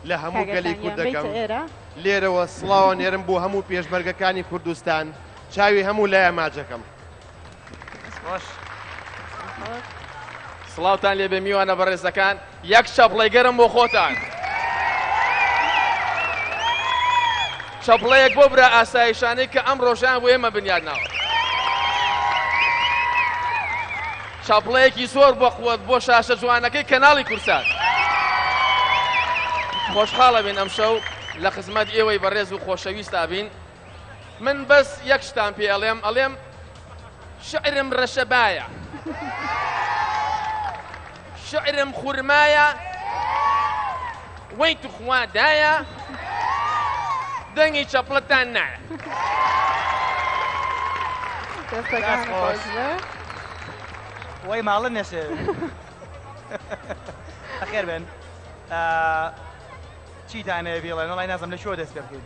لە هەموو گەلی کوردەکەم لێرەوە سڵاوە نێرم بۆ هەموو پێشمەرگەکانی کوردستان چاوی هەموو لای ئاماجەکەم. سڵاوتان لێبێ میوانە بەڕێزەکان، یەک چەپڵەی گەرم بۆ خۆتان. چەپڵەیەک بۆ برا ئاسایشانەی کە ئەم ڕۆژان بۆ ئێمە بنیادناوە. چەپڵەیەکی زۆر بۆ قووەت بۆ شاشە جوانەکەی کەناڵی کورسات. خۆشحاڵە بین ئەم شەو لە خزمەت ئێوەی بەڕێز و خۆشەویستا بین. من بەس یەک شتان پێ ئەڵێم شعرم ڕەشەبایە، شعرم خورمایە، وەی توخوا دایە، دەنگی چەپڵەتان نایە. وەی ماڵە نێشێ ئەخێر بێن چیتانەیە بێڵێن وەڵای نازم لە شۆ دەست پێ بکەین،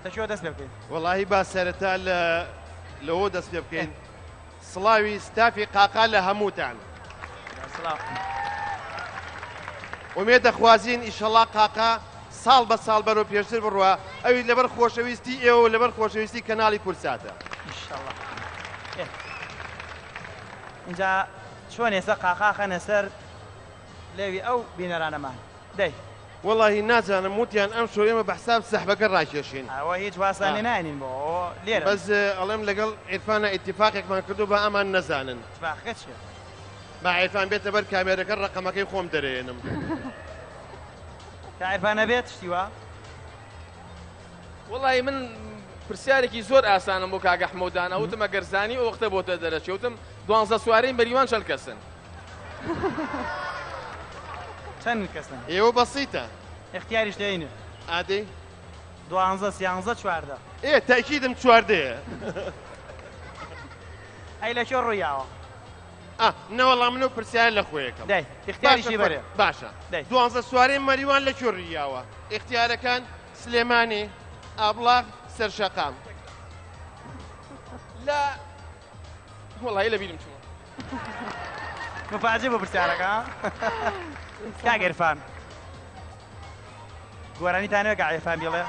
لە شۆ دەست پێ بکەین. وەڵاهی با سەرەتا لەوە دەست پێ بکەین. سڵاوی ستافی قاقا لە هەمووتان. ئومێ دەخوازین ئیشەڵا قاقا ساڵ بە ساڵ بەرەو پێشتر بڕوە، ئەوی لەبەر خۆشەویستی ئێوە لەبەر خۆشەویستی کەناڵی کورساتە. اینجا چۆن ئێستا قاقا خەنە سەر لێوی ئەو بینەرانەمان دەی وەڵاهی نازانم وتیان ئەم شۆ ئێمە بە حساب سەحبەکە ڕاکێشین. ئەوە هیچ واسانی ناینین بۆ لێرە، بەس ئەڵێم لەگەڵ عیرفانە ئیتیفاقێکمان کردو بە ئەمان نەزانن. اتفاقەت چییە؟ با عیرفان بێتە بەر کامێرەکە ڕقەمەکەی خۆم دەرێنم. تا عیرفانە بێت شتیوە؟ وەڵی من پرسیارێکی زۆر ئاسانم بۆ کاگە حمەودانە وتم ئەگەرزانی ئەو وەختە بۆتە دەرەچێ وتم 12 سوارەی بەریوان چەند کەسن؟ چەند کەسن؟ ئێوە بەسیتە اختیاریش دەینێ ئادەی 12 13 14 تاکیدم 14. ئەی لە کێ ڕوویاوە؟ نەوەڵام منە پرسیار لە خۆیەکەم. دەی اختیاریشی بەرێ باشە. 12 سوارەی مەریوان لە کوێ ڕیاوە؟ اختیارەکان سلێمانی، ئابڵاغ، سەرشەقام. لە وەڵی لە بیرم چووە مفاجئ بۆ پرسیارەکە کاگە عیرفان گۆرانیتانەوە کە عیرفان بێڵێ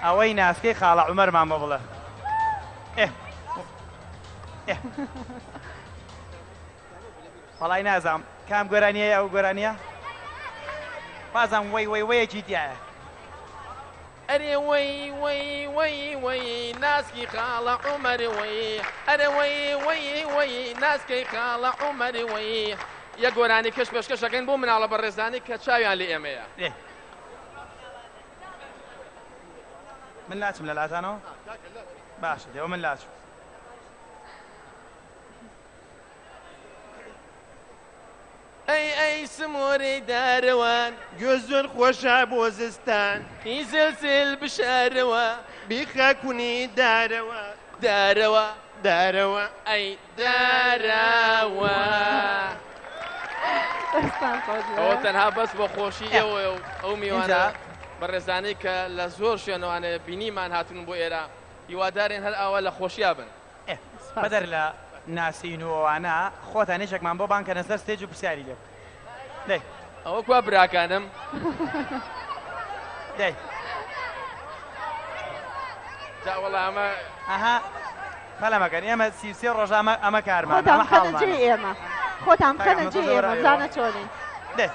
ئەوەی ناسکەی خاڵە عومەرمان بۆ بڵێ. وەڵی نازام کام گۆرانیە ئەو گۆرانیە؟ بازم وەیەکی تایە. ئەرێ وەی ناسکی خاڵە عومەر وەی، ئەرێ وەی ناسکەی خاڵە عومەر وەی. یە گۆرانی کەش پێشکەشەکەین بۆ مناڵە بەڕێزانی کە چاویان لێ ئێمەیە. من لاچم لە لاتانەوە؟ باشە دێوە من لاچم. ئەی سمۆرەی دارەوان گوێ زۆر خۆشە بۆ زستان، هی زلزل بشارەوە بیخە کونی دارەوە دارەوە ئەی دارەوە. ئەوە تەنها بەس بۆ خۆشی ئێوە و ئەو میوانە بەڕێزانەی کە لە زۆر شوێنەوانە بینیمان هاتون بۆ ئێرە هیوادارین هەر ئاوا لە خۆشییا بن. بەدەر لە ناسین و ئەوانە خۆتان نێشێکمان بۆ بانکەنە سەر ستێج و پرسیاری لێ دەی ئەوە کوا براکانم دەی جا وەڵا ئەمە ئەها فەلەمەکەن ئێمە 33 ڕۆژ ئەمە کارمان خۆتان بخەنە جێ ئێمە خۆتان بخەنە جێ ئێمە زانە چۆنین. دەی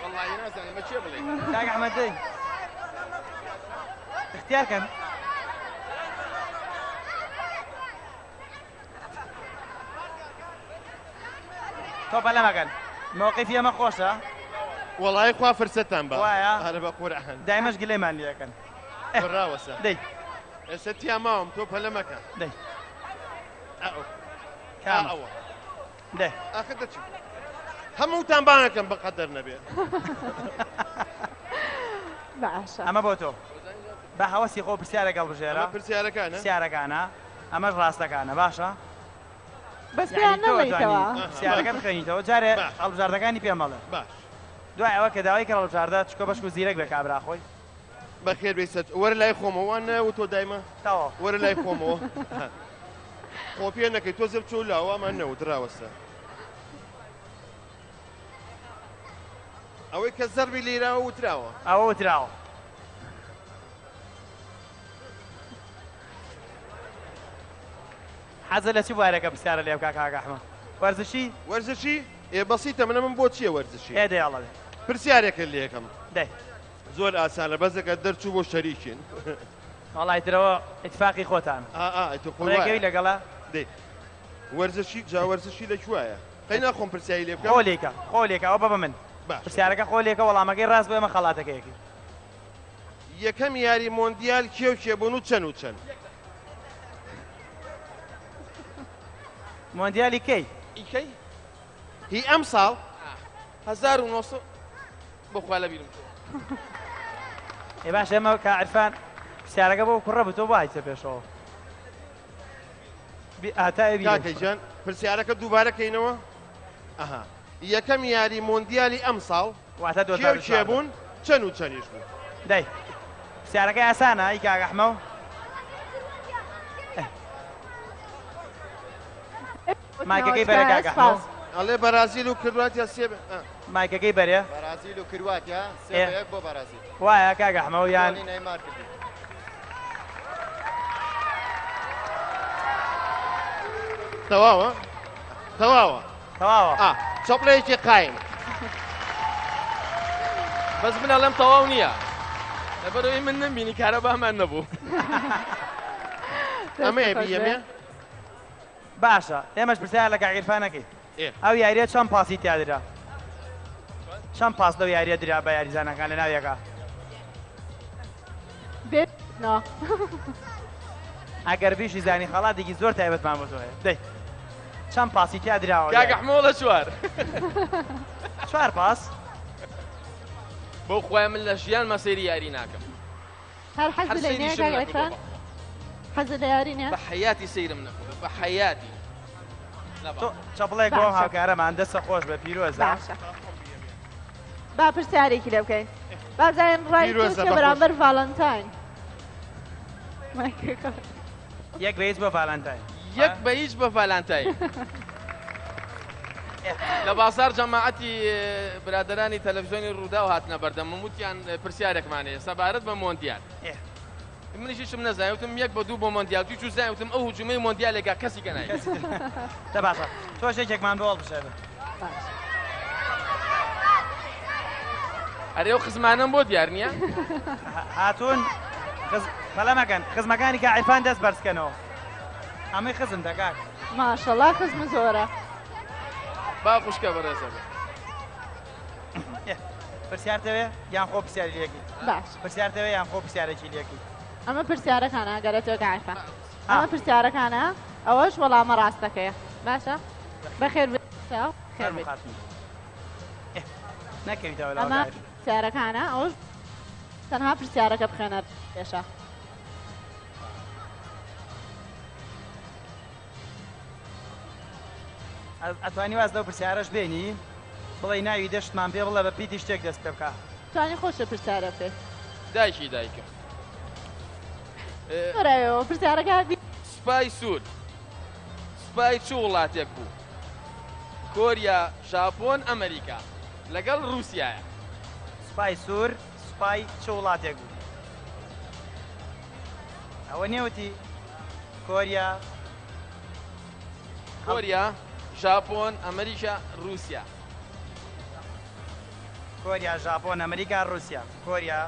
وەڵی نازانم بە چێ بڵێ کاک ئەحمەد دەی اختیارکەن. تۆ بەلەمەکەن مووقیفی ئەمە خۆشە؟ وەڵی خوا فرسەتان بە وایە هەرە بە قورعان دایمەش گلەیمان لێ دەکەن. ڕاوەسە دەی ئێستا تیا ماوەم تۆ پەلەمەکە دەی ئەوە دەی ئاخر دەچی هەمووتان بانەکەم بەقەدەر نەبێت. باشە ئەمە بۆ تۆ بە هەوەسی خۆ پرسیارەکەڵ بژێرە پرسیارەکانە پرسیارەکانە ئەمەش ڕاستەکانە باشە؟ بەس پێیان نەڵێیتەوە پرسیارەکە بخێنیتەوە جارێ هەڵبژاردەکانی پێم بەڵێ. باش دوای ئەوە کە داوای کە هەڵبژاردە چکۆ بەشک و زیرەک بێ کابرا خۆی بەخێر بێسەت وەرە لای خۆمەوە و تۆ دایمە تاوە وەرە لای خۆمەوە خۆ پێ نەکەی تۆ زەب چۆ لاوەمان نەوت ڕاوەسە ئەوەی کە زەربی لێراوە وتراوە ئەوە وتراوە حەزە لە چی بوارەکە پرسیارە لێ بکا کاک ئەحمەد وەرزشی وەرزشی بەسیتە منە من بۆ چییە وەرزشی دەیڵێ پرسیارێکە لێ یەکەم دەی زۆر ئاسانە بەزەکە دەرچوو بۆ شەریکین وەڵای درەوە ئیتفاقی خۆتان ڕێگەی لەگەڵا دێ وەرزشی جا وەرزشی لەکوایە قەی ناخۆم پرسیایی لێ بکەم خۆلێکە خۆلێکە ئەوە بە من باش پرسیارەکە خۆلێکە وەڵامەکەی ڕاست بۆ ئێمە خەڵاتەکەیەکی یەکەم یاری مۆندیال کێو کێبوون و چەند و چەند مۆندیالی کەی ئیکەی هی ئەم ساڵ 1900 بخوا لە بیرم ێ باش ئێمە کە عرفان پرسیارەکە بۆ کوڕە بتۆ وایتە پێشەوە کاکەیجان پرسیارەکە دووبارەکەینەوە ئەها یەکەم یاری مۆندیالی ئەم ساڵ واتە کێو کێبوون چەند و چەندیش بوو دەی پرسیارەکەی ئاسانە ئەی کاک ئەحمەد مایکەکەی بەرە کاک ئەحمەد ئەڵێ بەرازیل و کرواتیا سێ مایکەکەی بەرێ بەرازیل و کرواتیا 3-1 بۆ بەرازیل وایە کاک ئەحمەد یان نەیمار کردی تەواوە تەواوە تەواوە چۆپلەیەکی قایم بەس منە لەم تەواو نییە لەبەرەوەی من نمبینی کارە بامان نەبوو ئەمەیە بیەمێ باشە ئێمەش پرسیار لە کاک عیرفانەکەی ئەو یاریە چەند پاسی تیادرا چەند پاس لەو یاریە درا بە یاریزانەکان لە ناویەکە ئەگەر بیشی زانی خەڵاتێکی زۆر تایبەتمان بۆ تۆیە دەی چەند پاسی تیا دراوە کاک ئەحمەد لە چوار 4 پاس بۆ خۆیان من لە ژیان مەسەیری یاری ناکەم هەر حەز لە نێ کاک عیرفان حەز لە یاری نییە بە حەیاتی سەیرم نەکردو بە حەیاتی چەپڵێک بۆ هاوکارەمان دەستە خۆش بە پیرۆزە باشە با پرسیارێکی لێ بکەین بازارین ڕای تۆکە بەرامبەر ڤالەنتاین یەک بە هیچ بۆ ڤالەنتاین یەک بە هیچ بە ڤالەنتاین لە بازار جەماعەتی برادەرانی تەلەڤیزیۆنی ڕوودا و هاتنە بەردەم وتیان پرسیارێکمانەیە سەبارەت بە مۆندیال منیشم نەزانوتم یەک بە دوو بۆ مۆندیال دوی زانوتم ئەو هجومەی مۆندیالێکا کەسی گەنای دە باشە تۆش یەکێکمان بۆ هەڵبژێنە ئەرێ و خزمانم بۆ دیار نییە هاتوون بەڵەمەکەن خزمەکانی کە عیرفان دەست بەرزکەنەوە ئەمەی خزم دەکات ماشەڵڵا خزم زۆرە با خوشکە بەڕێزە پرسیارتەوێ یان خۆ پرسیاری لێکی باش پرسیارتەوێ یان خۆ پرسیارێکی لێکی ئەمە پرسیارەکانە گەرەتەوە کە عیرفان ئەمە پرسیارەکانە ئەوەش وەڵامە ڕاستەکەیە باشە بەخێر خێر نەکەویتەوە ئەمە پرسیارەکانە ئەوش تەنها پرسیارەکە بخێنە پێشە ئەتوانی واز لەو پرسیارەش بێنی بڵێ ناوی دەشتمان پێ بڵێ بە پیتی شتێک دەست پێ بکە توانی خۆشە پرسیارە بێت دایکی دایکم ڕێەوە پرسیارەکە سوپای سوور سوپای چ وڵاتێک بوو کۆریا ژاپۆن ئەمریکا لەگەڵ رووسایە سوپای سوور سوپای چ وڵاتێک بوو ئەوە نێوتی کۆریا کۆریا ژاپۆن ئەمریکا رووسیا کۆریا ژاپۆن ئەمریکا رووسیا کۆریا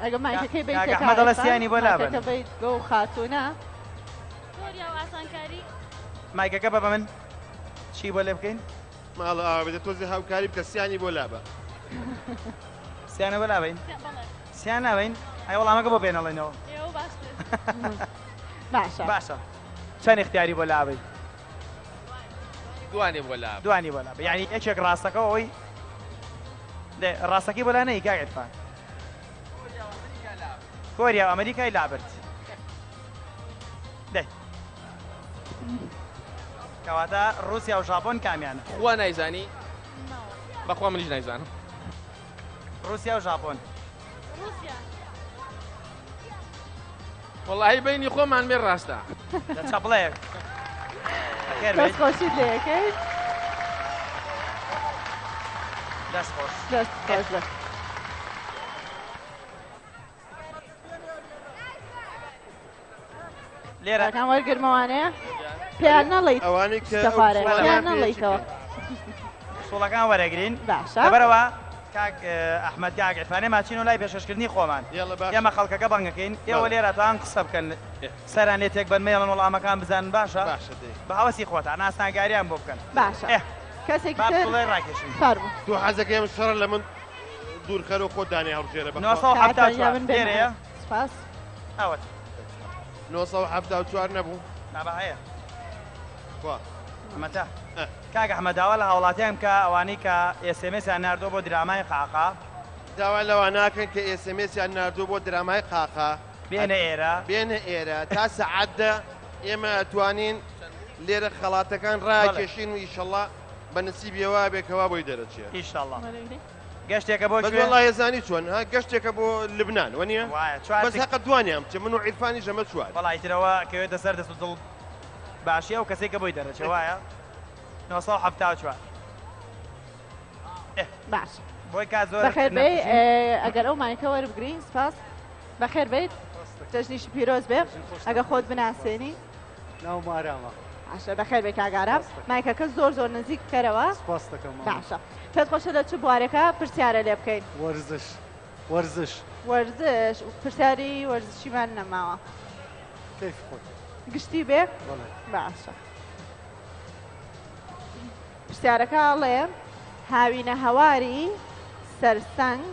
ئەگە مایکەکەی کاک ئەحمەد دەڵێ سیانی بۆ لابن بیت گە و خاتوونە کۆریا و ئاسانکاری مایکەکە بە من چی بۆ لێ بکەین ماڵە ئاوێتە تۆزی هاوکاری بکە سیانی بۆ لابە سیانە بۆ لابین سیان ناوین ئەی وەڵامەکە بۆ بێنەڵێنەوە ئێوە باش باشە باشە چەند اختیاری بۆ لابی دوانێ بۆ لاب دوانی بۆ لابی یعنی یەکێک ڕاستەکە ئەوی ڕاستەکەی بۆ لا نەی کاک عیرفان کۆریا و ئەمریکای لابرد دەی کەواتە رووسیا و ژاپۆن کامیانە خوا نایزانی بەخوا منیش نایزانم رووسیا و ژاپۆن رووسیا وەڵاهی بینی خۆمان بێ ڕاستە لە چەپڵەیەک دەست خۆشیت لێ یەکەیت دەست خۆش دەست خۆش بێ لێرە کام وەرگرمەوانەیە پێیان نەڵێیت ئەوانەی کە سەفارە ئەو پێیان سوڵەکان نەڵێیتەوە سوڵەکان وەرەگرین باشە لەبەرەوە کاک ئەحمەد کاک عرفانێ ماچین و لای پێشەشکردنی خۆمان یاڵە باش ئێمە خەڵکەکە بەنگەکەین ئێوە لێرە تاان قسە بکەن سەران لێ تێک بەن مێڵن وەڵامەکان بزانن باشە باشە دێ بە هەوەسی خۆتان ناسناگاریان بۆ بکەن باشە کەسێک با تر بڵێ ڕاکێشن فەرموو دوو حەزەکە ئێمە شەڕە لە من دوورخەرە و خۆ دانی هەڵژێرە بە 974 لێرەیە سپاس ئەوەت 974 نەبوو نابە هەیە وا ئەمەتا کاک ئەحمەداوە لە هاوڵاتیان کە ئەوانەی کە ئێسمسیان ناردۆ بۆ درامای قاقا داوا لەوە ناکەن کە ئێسمسیان نردوو بۆ درامای قاقا بێنە ئێرە بێنە ئێرە تا سەعەتدە ئێمە ئەتوانین لێرە خەڵاتەکان ڕاکێشین و ئیشەڵا بە نسیبیەوە بێکەوە بۆی دەرەچێت ئیشەڵڵا گەشتێکە بۆ بەس وەڵای ێزانی چۆن ها گەشتێکە بۆ لبنان وەنیە وایە بەس هەقە دوانیان بچێ من و عیرفانی ژەمە چوار وەڵای ترەوە کەوێتە سەر دەست و دڵ باشیە و کەسێکە بۆی دەرەچێ وایە 974 باش بۆی کا زۆر بەخێر بێ ئەگەر ئەو مایکە وەربگرین سپاس بەخێر بیت جەژنیشی پیرۆز بێ ئەگە خۆت بناسێنی ناو مارامە باشە بەخێر بێ کاگارم مایکەکە زۆر زۆر نزیک بکەرەوە سپاس دەکەم باشە پێت خۆشە لە چ بوارەکە پرسیارە لێ بکەین وەرزش وەرزش وەرزش پرسیاری وەرزشیمان نەماوە کەیف خۆت گشتی بێ بەڵێ باشە پرسیارەکە ئەڵێ هاوینە هەواری سەرسەنگ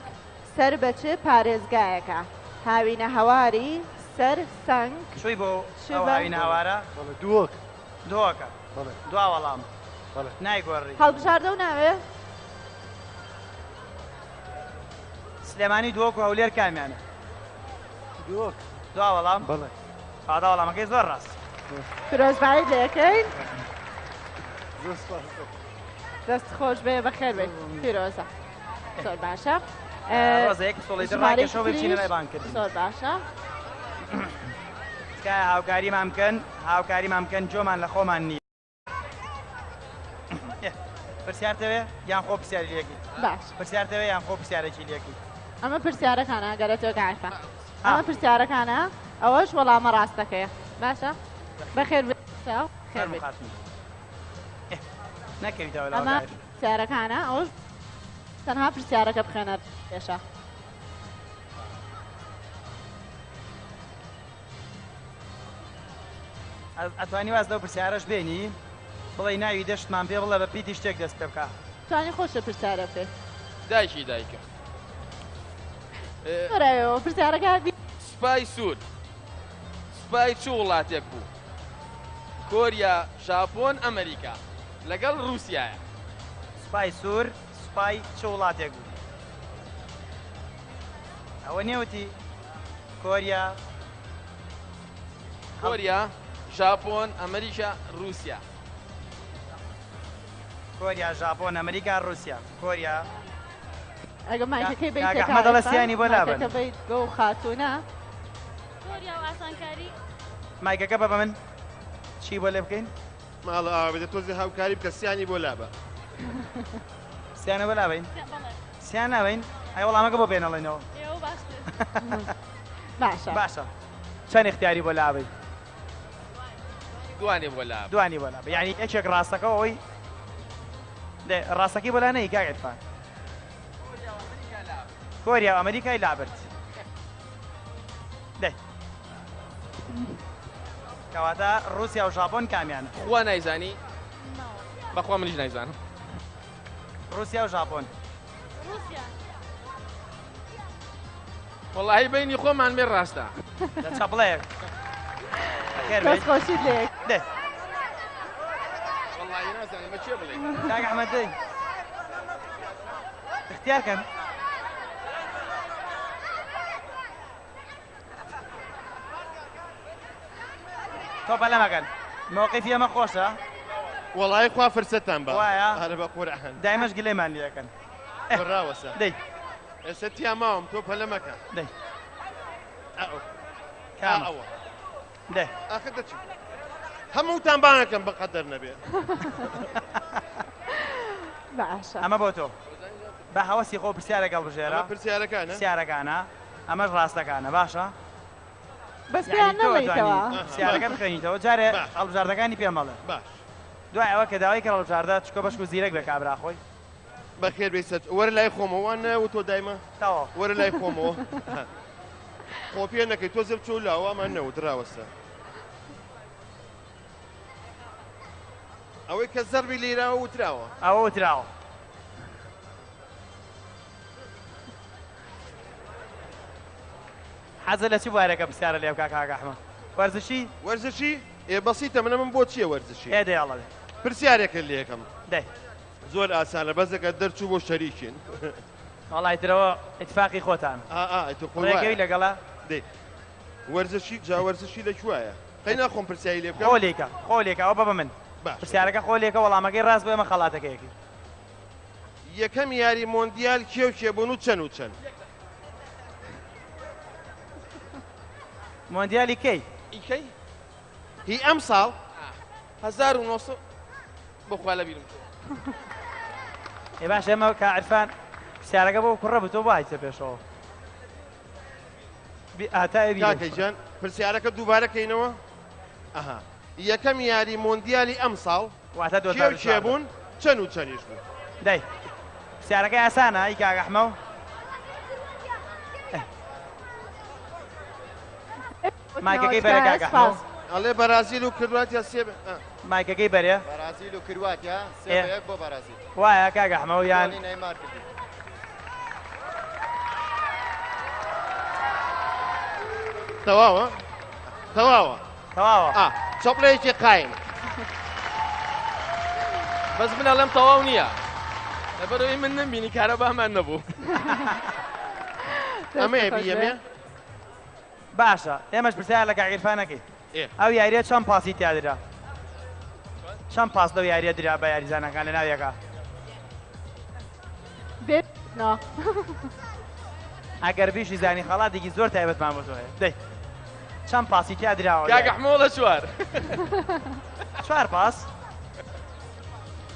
سەر بە چ پارێزگایەکە هاوینە هەواری سەرسەنگ شووی بۆ چی ئەو بە؟ هاوینە هاوارە بەڵێ دووەک دۆکە بەڵێ دوا وەڵام بەڵێ نایگۆڕی هەڵبژاردە و ناوێ سلێمانی دۆک و هەولێر کامیانە دووەک دوا وەڵام بەڵێ پادا وەڵامەکەی زۆر ڕاست پیرۆزبایی لەکەین زۆر سپاس دەکەم دەست خۆش بێ بەخێر بێ پیرۆزە زۆر باشە ڕۆزەیەک سۆڵی دڕاکێشەوە بچینە لای بانکردن زۆر باشە تکایە هاوکاریمان بکەن هاوکاریمان بکەن جۆمان لە خۆمان نییە پرسیارتەوێ یان خۆ پرسیاری لێکی باش پرسیارتەوێ یان خۆ پرسیارێکی لێکی ئەمە پرسیارەکانە گەرەتەوە گایفە ئەمە پرسیارەکانە ئەوەش وەڵامە ڕاستەکەیە باشە بەخێر خێر بێت نەکەویتەوە ئەمە پرسیارەکانە ئەوش تەنها پرسیارەکە بخێنە پێشە ئەتوانی واز لەو پرسیارەش بێنی بڵێ ناوی دەشتمان پێ بڵێ بە پیتی شتێک دەست پێ بکە توانی خۆشە پرسیارە بکەیت دایکی دایکە ڕێەوە پرسیارەکە سوپای سوور سوپای چ وڵاتێک بوو کۆریا ژاپۆن ئەمریکا لەگەڵ رووسایە سوپای سوور سوپای چ وڵاتێک بوو ئەوە نێوتی کۆریا کۆریا ژاپۆن ئەمریکا رووسیا کۆریا ژاپۆن ئەمریکا رووسیا کۆریا ئەگە مایکەکەی بیت کاک ئەحمەد دەڵێ سیانی بۆ لابن. مایکەکە بیت گە و خاتوونە کۆریا و ئاسانکاری مایکەکە بە من چی بۆ لێ بکەین ماڵە ئاوا بێتە تۆزی هاوکاری بکە سیانی بۆ لابە سیانە بۆ لابین بەڵێ سیان ناوین ئەی وەڵامەکە بۆ پێنەڵێنەوە ئێوە باشتر باشە باشە چەند اختیاری بۆ لابین دوانێ بۆ لاب دوانی بۆ لابە یعنی یەکێک ڕاستەکە ئەوی ڕاستەکەی بۆ لا نەی کاک عرفان کۆریا و ئەمریکای لابرد دەی کەواتە رووسیا و ژاپۆن کامیانە خوا نایزانی بەخوا منیش نایزانم رووسیا و ژاپۆن رووسیا وەڵاهی بینی خۆمان بێ ڕاستە لە چەپڵەیەک خێر دەست بیت خۆشیت لێ دێ وەڵاهی نازانم بە چێ بڵێ کاک ئەحمەد دەی اختیار کەن تۆ پەلە مەکەن مووقیفی ئەمە خۆشە وەڵای خوا فرسەتان بە وایە؟ هەرە بە قورعان دایمەش گلەیمان لێەکەن ڕاوەسە دەی ئێستا تیا ماوەم تۆ پەلە مەکە دەی ئەو کام ئەوە دەی ئاخر دەچی هەمووتان بانەکەم بە قەدەر نەبێ باشە ئەمە بۆ تۆ بە هەوەسی خۆ پرسیارێکە بژێرە پرسیارەکانە پرسیارەکانە ئەمەش ڕاستەکانە باشە بەس پێیان نەڵێیتەوە پرسیارەکە بخێنیتەوە جارێ هەڵبژاردەکانی پێم مەڵێ باش دوای ئەوە کە داوای کە هەڵبژاردە چکۆ بەشک و زیرەک بێ کابرا خۆی بەخێر بێسەر وەرە لای خۆمەوان و تۆ دایمە تەواو وەرە لای خۆمەوە خۆ پێ نەکەی تۆ زەب چۆ لاوامان نەوتراوەسە ئەوەی کە زەربی لێراوە وتراوە ئەوە وتراوە حەزە لە چی بوارەکە پرسیارە لێ بکا کاک ئەحمەد وەرزشی وەرزشی بەسیتە منە من بۆ چییە وەرزشی ئێ دەیاڵەوێ پرسیارێکە لێکم دەی زۆر ئاسانە بەزەکە دەرچوو بۆ شەریکین وەڵای ترەوە ئیتفاقی خۆتان ڕێگەوی لەگەڵا دێ وەرزشی جا وەرزشی لەکوایە قەی ناخۆم پرسیایی لێ بکەم خۆلێکە خۆلێکە ئەوە بە من باش پرسیارەکە خۆلێکە وەڵامەکەی ڕاست بۆ ئێمە خەڵاتەکەیەکی یەکەم یاری مۆندیال کێو کێبوون و چەند و چەند مۆندیالی کەی ئیکەی هی ئەم ساڵ 1900 بخوا لە بیرم ێ باش ئێمە کە عرفان پرسیارەکە بۆ کوڕە بتۆ وایتە پێشەوە ئاتای کاکەیجان پرسیارەکە دووبارەکەینەوە ئەها یەکەم یاری مۆندیالی ئەم ساڵ واتە کێو کێبوون چەند و چەندیش بوو دەی پرسیارەکەی ئاسانە ئەی کاک ئەحمەد مایکەکەی بەرە کاک ئەحمەد ئەڵێ بەرازیل و کرواتیا سێبێ مایکەکەی بەرێ بەرازیل و کرواتیا سێ بە یەک بۆ بەرازیل وایە کاک ئەحمەد یان گۆڵی نەیمار کردی تەواوە تەواوە تەواوە چۆپلەیەکی قایم بەس منە لەم تەواو نییە لەبەرەوەی من نمبینی کارە بامان نەبوو ئەمەیە بیەمێ باشە ئێمەش پرسیار لە کاک عیرفانەکەی ئەو یاریە چەند پاسی تیادرا چەند پاس لەو یاریە درا بە یاریزانەکان لە ناویەکە بێت ئەگەر بیشی زانی خەڵاتێکی زۆر تایبەتمان بۆ تۆیە دەی چەند پاسی تیا دراوە کاک ئەحمەد لە چوار چوار پاس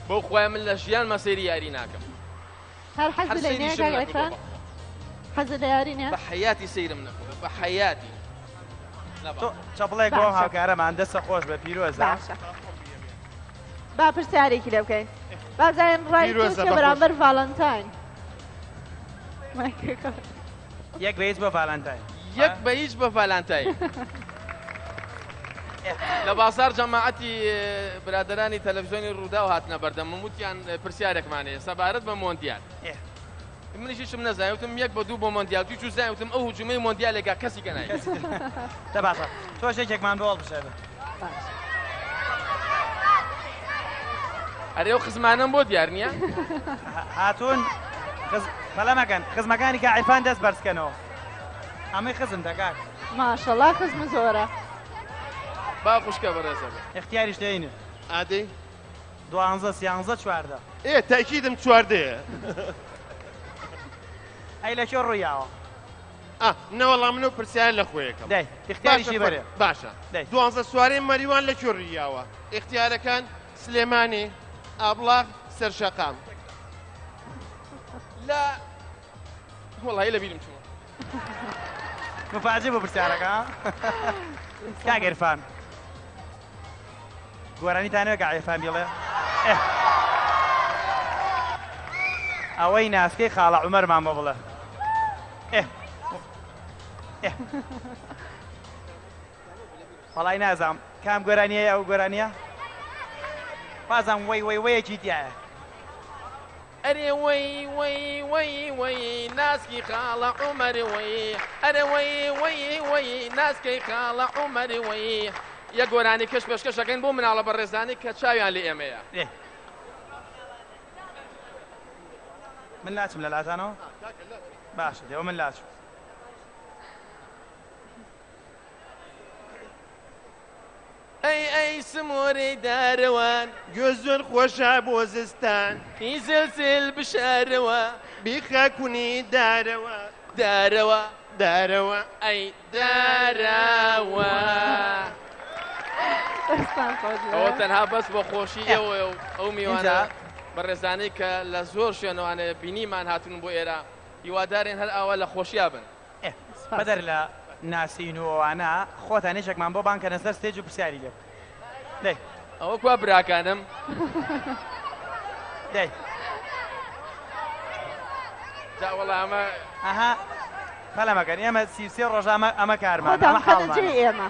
بۆ خۆی من لە ژیان مەسەیری یاری ناکەم هەر حەز لە نێ کاک عیرفان حەز لە یاری نێ بە حەیاتی سەیرم نەکەم بە حەیاتی تۆ چەپڵێک بۆ هاوکارەمان دەستە خۆش بە پیرۆزە باشە با پرسیارێکی لێ بکەین بازارێن ڕای تۆکە بەرامبەر ڤالەنتاین یەک بە هیچ بۆ ڤالەنتاین یەک بە هیچ بە ڤالەنتاین لە بازار جەماعەتی برادەرانی تەلەڤیزیۆنی ڕوودا و هاتنە بەردەم وتیان پرسیارێکمانەیە سەبارەت بە مۆندیال منیشم نەزانیوتم یەک بە دوو بۆ مۆندیال توی زانیوتم ئەو هجومەی مۆندیالێکا کەسی کەنای دە باشە تۆش یەکێکمان بۆ هەڵبژێرە ئەرێ و خزمانم بۆ دیار نییە هاتوون بەڵەمەکەن خزمەکانی کە عیرفان دەست بەرزکەنەوە ئەمەی خزم دەکات ماشەڵڵا خزم زۆرە با خوشکە بەڕێزە اختیاریش دەینێ ئادەی 12 چواردە تاکیدم چواردەیە ئەی لە کێ ڕوویاوە نەوەڵام منە و پرسیان لە خۆیەکەم دەی اختیاریشی بەرێ باشە دەی 12 سوارەی مەریوان لە کوێڕیاوە اختیارەکان سلێمانی ئابلاغ سەرشەقام لە وەڵی لە بیرم چووە مفاجئ بۆ پرسیارەکە کاک عیرفان گۆرانیتانەوە کە عیرفان بڵێ ئەوەی ناسکەی خاڵە عومەرمان بۆ بڵێ وەڵای نازام کام گۆرانیە ئەو گۆرانیە بازم وەیەکی تایە ئەرێ وەی ناسکی خاڵە عومەری وەی ئەرێ وەی ناسکەی خاڵە عومەری وەی یە گۆرانی کەش پێشکەشەکەین بۆ مناڵە بەڕێزانی کە چاویان لێ ئێمەیە من لاچم لە لاتانەوە باشە دێوە من لاچم ئەی سمۆرەی دارەوان گوێ زۆر خۆشە بۆ زستان هی زلزل بشارەوە بیخە کونی دارەوە دارەوە ئەی دارەوە ئەوە تەنها بەس بۆ خۆشی ئێوە ئەو میوانە بەڕێزانەی کە لە زۆر شوێنەوانە بینیمان هاتون بۆ ئێرە هیوادارێن هەر ئاوا لە خۆشییا بن. بەدەر لە ناسین و ئەوانە خۆتان نێشێکمان بۆ بانکەنە سەر ستێج و پرسیاری لێ دەی ئەوە کوا براکانم دەی جاوەڵا ئەمە ئەها پەلەمەکەن ئێمە 33 ڕۆژ ئەمە کارمان خۆتان بخەنە ئێمە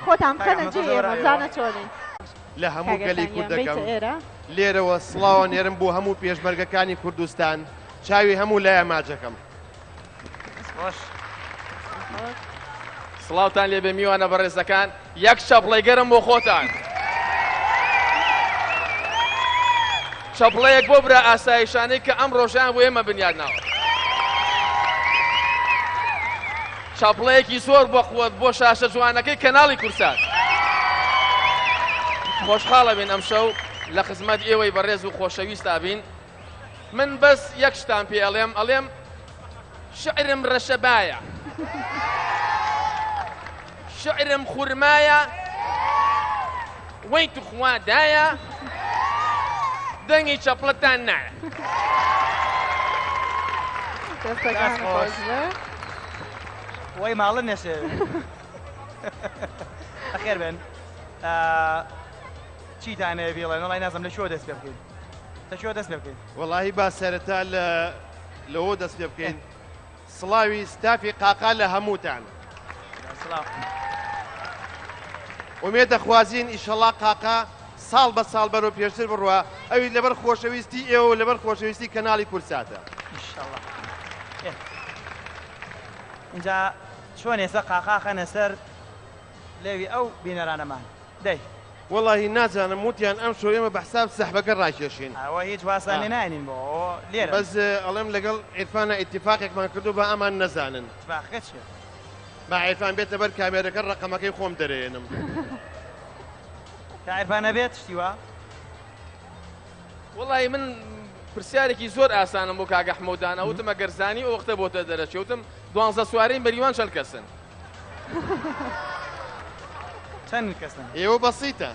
خۆتان بخەنە جێ ئێمە زانە چۆنین لە هەموو گەلی کورد دەکەم لێرەوە سڵاوە نێرم بۆ هەموو پێشمەرگەکانی کوردستان چاوی هەموو لای ئەماجەکەم سڵاوتان لێ بێ میوانە بەڕێزەکان یەک چەپڵەی گەرم بۆ خۆتان چەپڵەیەک بۆ برا ئاسایشانەی کە ئەم ڕۆژان بۆ ئێمە بنیادناوە چەپڵەیەکی زۆر بۆ خۆت بۆ شاشە جوانەکەی کەناڵی کورسات خۆشحاڵە بین ئەم شەو لە خزمەت ئێوەی بەڕێز و خۆشەویستا بین من بەس یەک شتان پێ ئەڵێم شعرم ڕەشەبایە شعرم خورمایە وەی توخوادایە دەنگی چەپڵەتان نایە وەی ماڵە نێشێ ئەخێر بێن چیتانەیە بێڵێن وەڵای نازم لە شۆ دەست پێ بکەین لە شۆ دەست پێ بکەین وەڵاهی با سەرەتا لەوە دەست پێ بکەین سڵاوی ستافی قاقا لە هەمووتان ئومێد دەخوازین ئیشەڵا قاقا ساڵ بە ساڵ بەرەو پێشتر بڕوە ئەوی لەبەر خۆشەویستی ئێوە و لەبەر خۆشەویستی کەناڵی کورساتە اینجا چۆن ئێستا قاقا خەنە سەر لێوی ئەو بینەرانەمان دەی وەڵاهی نازانم وتیان ئەم شۆ ئێمە بە حساب سەحبەکە ڕاکێشین ئەوە هیچ واسانی ناینین بۆ لێرە بەس ئەڵێم لەگەڵ عیرفانە ئیتیفاقێکمان کردو بە ئەمان نەزانن اتفاقەت چیە با عیرفان بێتە بەر کامێرەکە ڕقەمەکەی خۆم دەرێنم کە عیرفانە بێت شتیوە وەڵی من پرسیارێکی زۆر ئاسانم بۆ کاگە حمەودانە وتم ئەگەرزانی ئەو وەختە بۆتە دەرەچێوتم 12 سوارەی بەریوان چەند کەسن چەند کەسن ئێوە بەسیتە